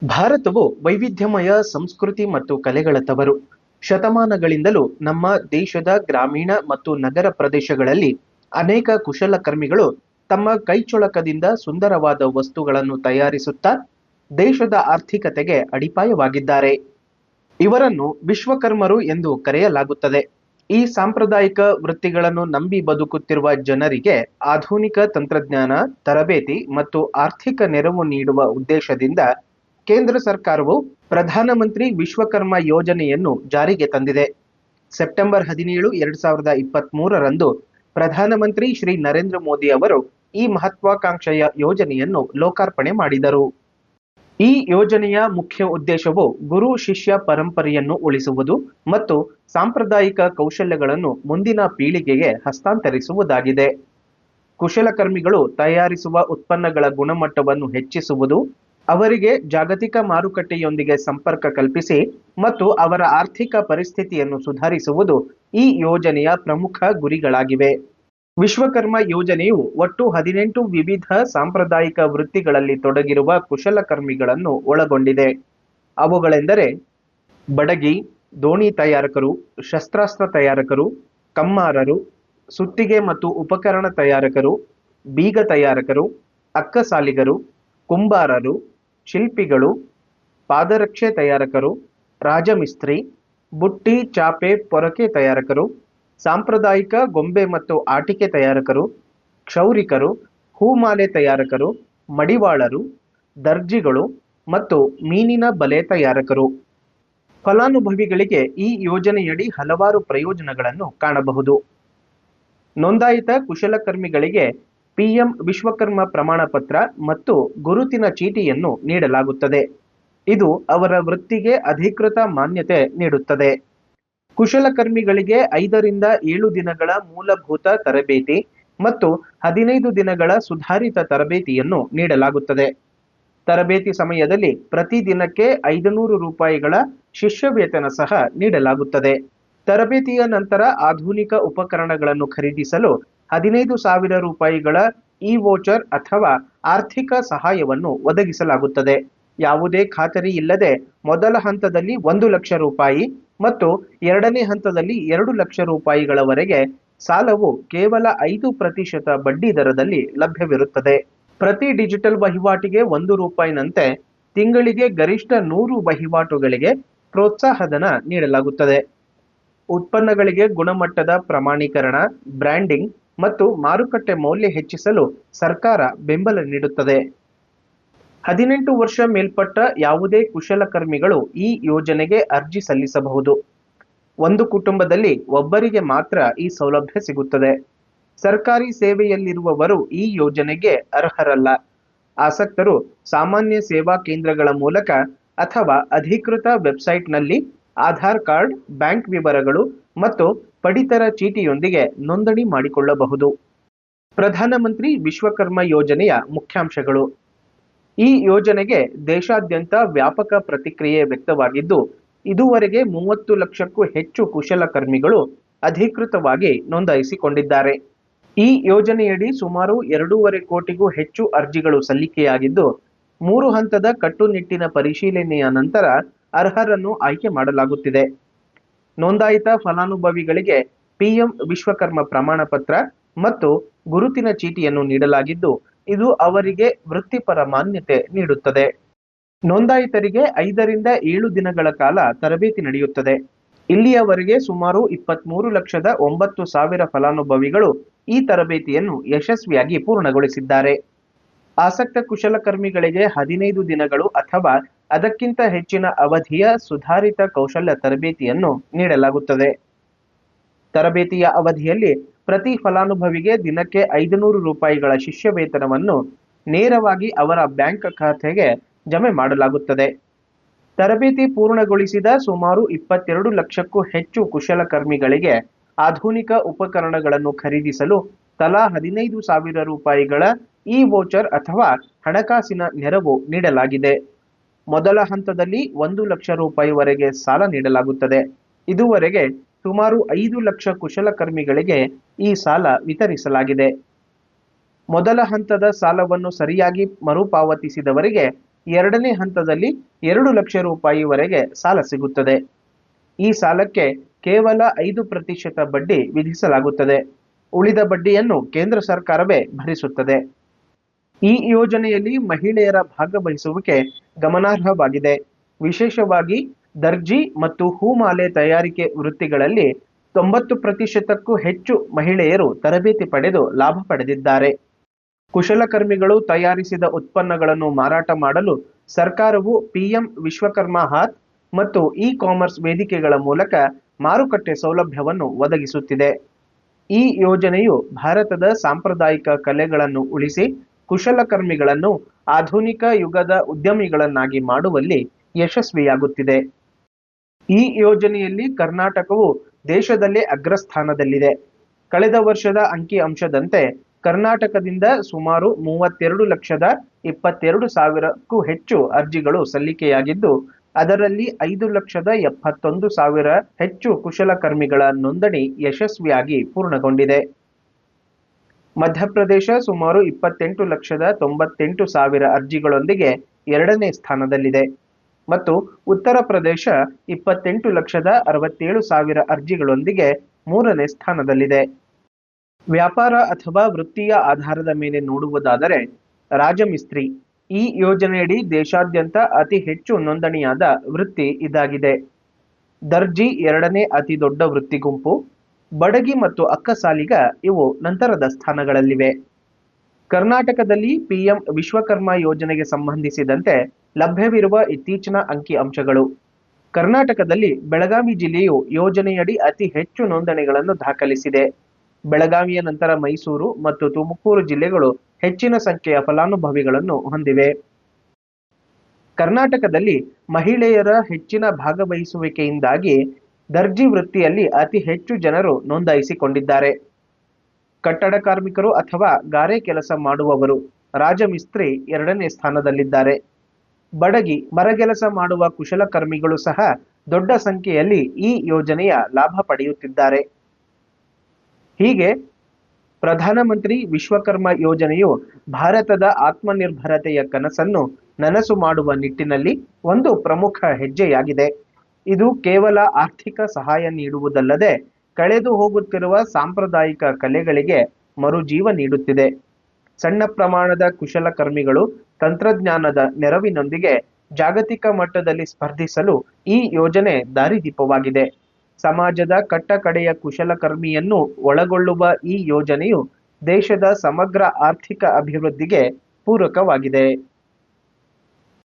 ಭಾರತವು ವೈವಿಧ್ಯಮಯ ಸಂಸ್ಕೃತಿ ಮತ್ತು ಕಲೆಗಳ ತವರು. ಶತಮಾನಗಳಿಂದಲೂ ನಮ್ಮ ದೇಶದ ಗ್ರಾಮೀಣ ಮತ್ತು ನಗರ ಪ್ರದೇಶಗಳಲ್ಲಿ ಅನೇಕ ಕುಶಲಕರ್ಮಿಗಳು ತಮ್ಮ ಕೈಚೊಳಕದಿಂದ ಸುಂದರವಾದ ವಸ್ತುಗಳನ್ನು ತಯಾರಿಸುತ್ತಾ ದೇಶದ ಆರ್ಥಿಕತೆಗೆ ಅಡಿಪಾಯವಾಗಿದ್ದಾರೆ. ಇವರನ್ನು ವಿಶ್ವಕರ್ಮರು ಎಂದು ಕರೆಯಲಾಗುತ್ತದೆ. ಈ ಸಾಂಪ್ರದಾಯಿಕ ವೃತ್ತಿಗಳನ್ನು ನಂಬಿ ಬದುಕುತ್ತಿರುವ ಜನರಿಗೆ ಆಧುನಿಕ ತಂತ್ರಜ್ಞಾನ, ತರಬೇತಿ ಮತ್ತು ಆರ್ಥಿಕ ನೆರವು ನೀಡುವ ಉದ್ದೇಶದಿಂದ ಕೇಂದ್ರ ಸರ್ಕಾರವು ಪ್ರಧಾನಮಂತ್ರಿ ವಿಶ್ವಕರ್ಮ ಯೋಜನೆಯನ್ನು ಜಾರಿಗೆ ತಂದಿದೆ. ಸೆಪ್ಟೆಂಬರ್ 17, 2023ರಂದು ಪ್ರಧಾನಮಂತ್ರಿ ಶ್ರೀ ನರೇಂದ್ರ ಮೋದಿ ಅವರು ಈ ಮಹತ್ವಾಕಾಂಕ್ಷೆಯ ಯೋಜನೆಯನ್ನು ಲೋಕಾರ್ಪಣೆ ಮಾಡಿದರು. ಈ ಯೋಜನೆಯ ಮುಖ್ಯ ಉದ್ದೇಶವು ಗುರು ಶಿಷ್ಯ ಪರಂಪರೆಯನ್ನು ಉಳಿಸುವುದು ಮತ್ತು ಸಾಂಪ್ರದಾಯಿಕ ಕೌಶಲ್ಯಗಳನ್ನು ಮುಂದಿನ ಪೀಳಿಗೆಗೆ ಹಸ್ತಾಂತರಿಸುವುದಾಗಿದೆ. ಕುಶಲಕರ್ಮಿಗಳು ತಯಾರಿಸುವ ಉತ್ಪನ್ನಗಳ ಗುಣಮಟ್ಟವನ್ನು ಹೆಚ್ಚಿಸುವುದು, ಅವರಿಗೆ ಜಾಗತಿಕ ಮಾರುಕಟ್ಟೆಯೊಂದಿಗೆ ಸಂಪರ್ಕ ಕಲ್ಪಿಸಿ ಮತ್ತು ಅವರ ಆರ್ಥಿಕ ಪರಿಸ್ಥಿತಿಯನ್ನು ಸುಧಾರಿಸುವುದು ಈ ಯೋಜನೆಯ ಪ್ರಮುಖ ಗುರಿಗಳಾಗಿವೆ. ವಿಶ್ವಕರ್ಮ ಯೋಜನೆಯು ಒಟ್ಟು 18 ವಿವಿಧ ಸಾಂಪ್ರದಾಯಿಕ ವೃತ್ತಿಗಳಲ್ಲಿ ತೊಡಗಿರುವ ಕುಶಲಕರ್ಮಿಗಳನ್ನು ಒಳಗೊಂಡಿದೆ. ಅವುಗಳೆಂದರೆ ಬಡಗಿ, ದೋಣಿ ತಯಾರಕರು, ಶಸ್ತ್ರಾಸ್ತ್ರ ತಯಾರಕರು, ಕಮ್ಮಾರರು, ಸುತ್ತಿಗೆ ಮತ್ತು ಉಪಕರಣ ತಯಾರಕರು, ಬೀಗ ತಯಾರಕರು, ಅಕ್ಕಸಾಲಿಗರು, ಕುಂಬಾರರು, ಶಿಲ್ಪಿಗಳು, ಪಾದರಕ್ಷೆ ತಯಾರಕರು, ರಾಜಮಿಸ್ತ್ರಿ, ಬುಟ್ಟಿ, ಚಾಪೆ, ಪೊರಕೆ ತಯಾರಕರು, ಸಾಂಪ್ರದಾಯಿಕ ಗೊಂಬೆ ಮತ್ತು ಆಟಿಕೆ ತಯಾರಕರು, ಕ್ಷೌರಿಕರು, ಹೂಮಾಲೆ ತಯಾರಕರು, ಮಡಿವಾಳರು, ದರ್ಜಿಗಳು ಮತ್ತು ಮೀನಿನ ಬಲೆ ತಯಾರಕರು. ಫಲಾನುಭವಿಗಳಿಗೆ ಈ ಯೋಜನೆಯಡಿ ಹಲವಾರು ಪ್ರಯೋಜನಗಳನ್ನು ಕಾಣಬಹುದು. ನೋಂದಾಯಿತ ಕುಶಲಕರ್ಮಿಗಳಿಗೆ ಪಿಎಂ ವಿಶ್ವಕರ್ಮ ಪ್ರಮಾಣ ಪತ್ರ ಮತ್ತು ಗುರುತಿನ ಚೀಟಿಯನ್ನು ನೀಡಲಾಗುತ್ತದೆ. ಇದು ಅವರ ವೃತ್ತಿಗೆ ಅಧಿಕೃತ ಮಾನ್ಯತೆ ನೀಡುತ್ತದೆ. ಕುಶಲಕರ್ಮಿಗಳಿಗೆ 5 ರಿಂದ 7 ದಿನಗಳ ಮೂಲಭೂತ ತರಬೇತಿ ಮತ್ತು 15 ದಿನಗಳ ಸುಧಾರಿತ ತರಬೇತಿಯನ್ನು ನೀಡಲಾಗುತ್ತದೆ. ತರಬೇತಿ ಸಮಯದಲ್ಲಿ ಪ್ರತಿ ದಿನಕ್ಕೆ 500 ರೂಪಾಯಿಗಳ ಶಿಷ್ಯವೇತನ ಸಹ ನೀಡಲಾಗುತ್ತದೆ. ತರಬೇತಿಯ ನಂತರ ಆಧುನಿಕ ಉಪಕರಣಗಳನ್ನು ಖರೀದಿಸಲು 15,000 ರೂಪಾಯಿಗಳ ಇ-ವೋಚರ್ ಅಥವಾ ಆರ್ಥಿಕ ಸಹಾಯವನ್ನು ಒದಗಿಸಲಾಗುತ್ತದೆ. ಯಾವುದೇ ಖಾತರಿ ಇಲ್ಲದೆ ಮೊದಲ ಹಂತದಲ್ಲಿ 1 ಲಕ್ಷ ರೂಪಾಯಿ ಮತ್ತು ಎರಡನೇ ಹಂತದಲ್ಲಿ 2 ಲಕ್ಷ ರೂಪಾಯಿಗಳವರೆಗೆ ಸಾಲವು ಕೇವಲ 5% ಬಡ್ಡಿ ದರದಲ್ಲಿ ಲಭ್ಯವಿರುತ್ತದೆ. ಪ್ರತಿ ಡಿಜಿಟಲ್ ವಹಿವಾಟಿಗೆ 1 ರೂಪಾಯಿನಂತೆ ತಿಂಗಳಿಗೆ ಗರಿಷ್ಠ 100 ವಹಿವಾಟುಗಳಿಗೆ ಪ್ರೋತ್ಸಾಹಧನ ನೀಡಲಾಗುತ್ತದೆ. ಉತ್ಪನ್ನಗಳಿಗೆ ಗುಣಮಟ್ಟದ ಪ್ರಮಾಣೀಕರಣ, ಬ್ರ್ಯಾಂಡಿಂಗ್ ಮತ್ತು ಮಾರುಕಟ್ಟೆ ಮೌಲ್ಯ ಹೆಚ್ಚಿಸಲು ಸರ್ಕಾರ ಬೆಂಬಲ ನೀಡುತ್ತದೆ. 18 ವರ್ಷ ಮೇಲ್ಪಟ್ಟ ಯಾವುದೇ ಕುಶಲಕರ್ಮಿಗಳು ಈ ಯೋಜನೆಗೆ ಅರ್ಜಿ ಸಲ್ಲಿಸಬಹುದು. ಒಂದು ಕುಟುಂಬದಲ್ಲಿ ಒಬ್ಬರಿಗೆ ಮಾತ್ರ ಈ ಸೌಲಭ್ಯ ಸಿಗುತ್ತದೆ. ಸರ್ಕಾರಿ ಸೇವೆಯಲ್ಲಿರುವವರು ಈ ಯೋಜನೆಗೆ ಅರ್ಹರಲ್ಲ. ಆಸಕ್ತರು ಸಾಮಾನ್ಯ ಸೇವಾ ಕೇಂದ್ರಗಳ ಮೂಲಕ ಅಥವಾ ಅಧಿಕೃತ ವೆಬ್ಸೈಟ್ನಲ್ಲಿ ಆಧಾರ್ ಕಾರ್ಡ್, ಬ್ಯಾಂಕ್ ವಿವರಗಳು ಮತ್ತು ಪಡಿತರ ಚೀಟಿಯೊಂದಿಗೆ ನೋಂದಣಿ ಮಾಡಿಕೊಳ್ಳಬಹುದು. ಪ್ರಧಾನಮಂತ್ರಿ ವಿಶ್ವಕರ್ಮ ಯೋಜನೆಯ ಮುಖ್ಯಾಂಶಗಳು. ಈ ಯೋಜನೆಗೆ ದೇಶಾದ್ಯಂತ ವ್ಯಾಪಕ ಪ್ರತಿಕ್ರಿಯೆ ವ್ಯಕ್ತವಾಗಿದ್ದು, ಇದುವರೆಗೆ 30 ಲಕ್ಷಕ್ಕೂ ಹೆಚ್ಚು ಕುಶಲಕರ್ಮಿಗಳು ಅಧಿಕೃತವಾಗಿ ನೋಂದಾಯಿಸಿಕೊಂಡಿದ್ದಾರೆ. ಈ ಯೋಜನೆಯಡಿ ಸುಮಾರು 2.5 ಕೋಟಿಗೂ ಹೆಚ್ಚು ಅರ್ಜಿಗಳು ಸಲ್ಲಿಕೆಯಾಗಿದ್ದು, 3 ಹಂತದ ಕಟ್ಟುನಿಟ್ಟಿನ ಪರಿಶೀಲನೆಯ ನಂತರ ಅರ್ಹರನ್ನು ಆಯ್ಕೆ ಮಾಡಲಾಗುತ್ತಿದೆ. ನೋಂದಾಯಿತ ಫಲಾನುಭವಿಗಳಿಗೆ ಪಿಎಂ ವಿಶ್ವಕರ್ಮ ಪ್ರಮಾಣ ಪತ್ರ ಮತ್ತು ಗುರುತಿನ ಚೀಟಿಯನ್ನು ನೀಡಲಾಗಿದ್ದು, ಇದು ಅವರಿಗೆ ವೃತ್ತಿಪರ ಮಾನ್ಯತೆ ನೀಡುತ್ತದೆ. ನೋಂದಾಯಿತರಿಗೆ 5 ರಿಂದ 7 ದಿನಗಳ ಕಾಲ ತರಬೇತಿ ನಡೆಯುತ್ತದೆ. ಇಲ್ಲಿಯವರೆಗೆ ಸುಮಾರು 23,09,000 ಫಲಾನುಭವಿಗಳು ಈ ತರಬೇತಿಯನ್ನು ಯಶಸ್ವಿಯಾಗಿ ಪೂರ್ಣಗೊಳಿಸಿದ್ದಾರೆ. ಆಸಕ್ತ ಕುಶಲಕರ್ಮಿಗಳಿಗೆ 15 ದಿನಗಳು ಅಥವಾ ಅದಕ್ಕಿಂತ ಹೆಚ್ಚಿನ ಅವಧಿಯ ಸುಧಾರಿತ ಕೌಶಲ್ಯ ತರಬೇತಿಯನ್ನು ನೀಡಲಾಗುತ್ತದೆ. ತರಬೇತಿಯ ಅವಧಿಯಲ್ಲಿ ಪ್ರತಿ ಫಲಾನುಭವಿಗೆ ದಿನಕ್ಕೆ 500 ರೂಪಾಯಿಗಳ ಶಿಷ್ಯವೇತನವನ್ನು ನೇರವಾಗಿ ಅವರ ಬ್ಯಾಂಕ್ ಖಾತೆಗೆ ಜಮೆ ಮಾಡಲಾಗುತ್ತದೆ. ತರಬೇತಿ ಪೂರ್ಣಗೊಳಿಸಿದ ಸುಮಾರು 22 ಲಕ್ಷಕ್ಕೂ ಹೆಚ್ಚು ಕುಶಲಕರ್ಮಿಗಳಿಗೆ ಆಧುನಿಕ ಉಪಕರಣಗಳನ್ನು ಖರೀದಿಸಲು ತಲಾ 15,000 ರೂಪಾಯಿಗಳ ಇ-ವೋಚರ್ ಅಥವಾ ಹಣಕಾಸಿನ ನೆರವು ನೀಡಲಾಗಿದೆ. ಮೊದಲ ಹಂತದಲ್ಲಿ 1 ಲಕ್ಷ ರೂಪಾಯಿವರೆಗೆ ಸಾಲ ನೀಡಲಾಗುತ್ತದೆ. ಇದುವರೆಗೆ ಸುಮಾರು 5 ಲಕ್ಷ ಕುಶಲಕರ್ಮಿಗಳಿಗೆ ಈ ಸಾಲ ವಿತರಿಸಲಾಗಿದೆ. ಮೊದಲ ಹಂತದ ಸಾಲವನ್ನು ಸರಿಯಾಗಿ ಮರುಪಾವತಿಸಿದವರಿಗೆ ಎರಡನೇ ಹಂತದಲ್ಲಿ 2 ಲಕ್ಷ ರೂಪಾಯಿವರೆಗೆ ಸಾಲ ಸಿಗುತ್ತದೆ. ಈ ಸಾಲಕ್ಕೆ ಕೇವಲ 5% ಬಡ್ಡಿ ವಿಧಿಸಲಾಗುತ್ತದೆ. ಉಳಿದ ಬಡ್ಡಿಯನ್ನು ಕೇಂದ್ರ ಸರ್ಕಾರವೇ ಭರಿಸುತ್ತದೆ. ಈ ಯೋಜನೆಯಲ್ಲಿ ಮಹಿಳೆಯರ ಭಾಗವಹಿಸುವಿಕೆ ಗಮನಾರ್ಹವಾಗಿದೆ. ವಿಶೇಷವಾಗಿ ದರ್ಜಿ ಮತ್ತು ಹೂಮಾಲೆ ತಯಾರಿಕೆ ವೃತ್ತಿಗಳಲ್ಲಿ 90%ಕ್ಕೂ ಹೆಚ್ಚು ಮಹಿಳೆಯರು ತರಬೇತಿ ಪಡೆದು ಲಾಭ ಪಡೆದಿದ್ದಾರೆ. ಕುಶಲಕರ್ಮಿಗಳು ತಯಾರಿಸಿದ ಉತ್ಪನ್ನಗಳನ್ನು ಮಾರಾಟ ಮಾಡಲು ಸರ್ಕಾರವು ಪಿಎಂ ವಿಶ್ವಕರ್ಮ ಹಾತ್ ಮತ್ತು ಇ-ಕಾಮರ್ಸ್ ವೇದಿಕೆಗಳ ಮೂಲಕ ಮಾರುಕಟ್ಟೆ ಸೌಲಭ್ಯವನ್ನು ಒದಗಿಸುತ್ತಿದೆ. ಈ ಯೋಜನೆಯು ಭಾರತದ ಸಾಂಪ್ರದಾಯಿಕ ಕಲೆಗಳನ್ನು ಉಳಿಸಿ ಕುಶಲಕರ್ಮಿಗಳನ್ನು ಆಧುನಿಕ ಯುಗದ ಉದ್ಯಮಿಗಳನ್ನಾಗಿ ಮಾಡುವಲ್ಲಿ ಯಶಸ್ವಿಯಾಗುತ್ತಿದೆ. ಈ ಯೋಜನೆಯಲ್ಲಿ ಕರ್ನಾಟಕವು ದೇಶದಲ್ಲೇ ಅಗ್ರಸ್ಥಾನದಲ್ಲಿದೆ. ಕಳೆದ ವರ್ಷದ ಅಂಕಿಅಂಶದಂತೆ ಕರ್ನಾಟಕದಿಂದ ಸುಮಾರು 32,22,000ಕ್ಕೂ ಹೆಚ್ಚು ಅರ್ಜಿಗಳು ಸಲ್ಲಿಕೆಯಾಗಿದ್ದು, ಅದರಲ್ಲಿ 5,71,000 ಹೆಚ್ಚು ಕುಶಲಕರ್ಮಿಗಳ ನೋಂದಣಿ ಯಶಸ್ವಿಯಾಗಿ ಪೂರ್ಣಗೊಂಡಿದೆ. ಮಧ್ಯಪ್ರದೇಶ ಸುಮಾರು 28,98,000 ಅರ್ಜಿಗಳೊಂದಿಗೆ ಎರಡನೇ ಸ್ಥಾನದಲ್ಲಿದೆ ಮತ್ತು ಉತ್ತರ ಪ್ರದೇಶ 28,67,000 ಅರ್ಜಿಗಳೊಂದಿಗೆ ಮೂರನೇ ಸ್ಥಾನದಲ್ಲಿದೆ. ವ್ಯಾಪಾರ ಅಥವಾ ವೃತ್ತಿಯ ಆಧಾರದ ಮೇಲೆ ನೋಡುವುದಾದರೆ ರಾಜಮಿಸ್ತ್ರಿ ಈ ಯೋಜನೆಯಡಿ ದೇಶಾದ್ಯಂತ ಅತಿ ಹೆಚ್ಚು ನೋಂದಣಿಯಾದ ವೃತ್ತಿ ಇದಾಗಿದೆ. ದರ್ಜಿ ಎರಡನೇ ಅತಿ ದೊಡ್ಡ ವೃತ್ತಿ ಗುಂಪು. ಬಡಗಿ ಮತ್ತು ಅಕ್ಕಸಾಲಿಗ ಇವು ನಂತರದ ಸ್ಥಾನಗಳಲ್ಲಿವೆ. ಕರ್ನಾಟಕದಲ್ಲಿ ಪಿಎಂ ವಿಶ್ವಕರ್ಮ ಯೋಜನೆಗೆ ಸಂಬಂಧಿಸಿದಂತೆ ಲಭ್ಯವಿರುವ ಇತ್ತೀಚಿನ ಅಂಕಿಅಂಶಗಳು. ಕರ್ನಾಟಕದಲ್ಲಿ ಬೆಳಗಾವಿ ಜಿಲ್ಲೆಯು ಯೋಜನೆಯಡಿ ಅತಿ ಹೆಚ್ಚು ನೋಂದಣಿಗಳನ್ನು ದಾಖಲಿಸಿದೆ. ಬೆಳಗಾವಿಯ ನಂತರ ಮೈಸೂರು ಮತ್ತು ತುಮಕೂರು ಜಿಲ್ಲೆಗಳು ಹೆಚ್ಚಿನ ಸಂಖ್ಯೆಯ ಫಲಾನುಭವಿಗಳನ್ನು ಹೊಂದಿವೆ. ಕರ್ನಾಟಕದಲ್ಲಿ ಮಹಿಳೆಯರ ಹೆಚ್ಚಿನ ಭಾಗವಹಿಸುವಿಕೆಯಿಂದಾಗಿ ದರ್ಜಿ ವೃತ್ತಿಯಲ್ಲಿ ಅತಿ ಹೆಚ್ಚು ಜನರು ನೋಂದಾಯಿಸಿಕೊಂಡಿದ್ದಾರೆ. ಕಟ್ಟಡ ಕಾರ್ಮಿಕರು ಅಥವಾ ಗಾರೆ ಕೆಲಸ ಮಾಡುವವರು ರಾಜಮಿಸ್ತ್ರಿ ಎರಡನೇ ಸ್ಥಾನದಲ್ಲಿದ್ದಾರೆ. ಬಡಗಿ ಮರಗೆಲಸ ಮಾಡುವ ಕುಶಲಕರ್ಮಿಗಳು ಸಹ ದೊಡ್ಡ ಸಂಖ್ಯೆಯಲ್ಲಿ ಈ ಯೋಜನೆಯ ಲಾಭ ಪಡೆಯುತ್ತಿದ್ದಾರೆ. ಹೀಗೆ ಪ್ರಧಾನಮಂತ್ರಿ ವಿಶ್ವಕರ್ಮ ಯೋಜನೆಯು ಭಾರತದ ಆತ್ಮನಿರ್ಭರತೆಯ ಕನಸನ್ನು ನನಸು ಮಾಡುವ ನಿಟ್ಟಿನಲ್ಲಿ ಒಂದು ಪ್ರಮುಖ ಹೆಜ್ಜೆಯಾಗಿದೆ. ಇದು ಕೇವಲ ಆರ್ಥಿಕ ಸಹಾಯ ನೀಡುವುದಲ್ಲದೆ ಕಳೆದು ಹೋಗುತ್ತಿರುವ ಸಾಂಪ್ರದಾಯಿಕ ಕಲೆಗಳಿಗೆ ಮರುಜೀವ ನೀಡುತ್ತಿದೆ. ಸಣ್ಣ ಪ್ರಮಾಣದ ಕುಶಲಕರ್ಮಿಗಳು ತಂತ್ರಜ್ಞಾನದ ನೆರವಿನೊಂದಿಗೆ ಜಾಗತಿಕ ಮಟ್ಟದಲ್ಲಿ ಸ್ಪರ್ಧಿಸಲು ಈ ಯೋಜನೆ ದಾರಿದೀಪವಾಗಿದೆ. ಸಮಾಜದ ಕಟ್ಟಕಡೆಯ ಕುಶಲಕರ್ಮಿಯನ್ನು ಒಳಗೊಳ್ಳುವ ಈ ಯೋಜನೆಯು ದೇಶದ ಸಮಗ್ರ ಆರ್ಥಿಕ ಅಭಿವೃದ್ಧಿಗೆ ಪೂರಕವಾಗಿದೆ.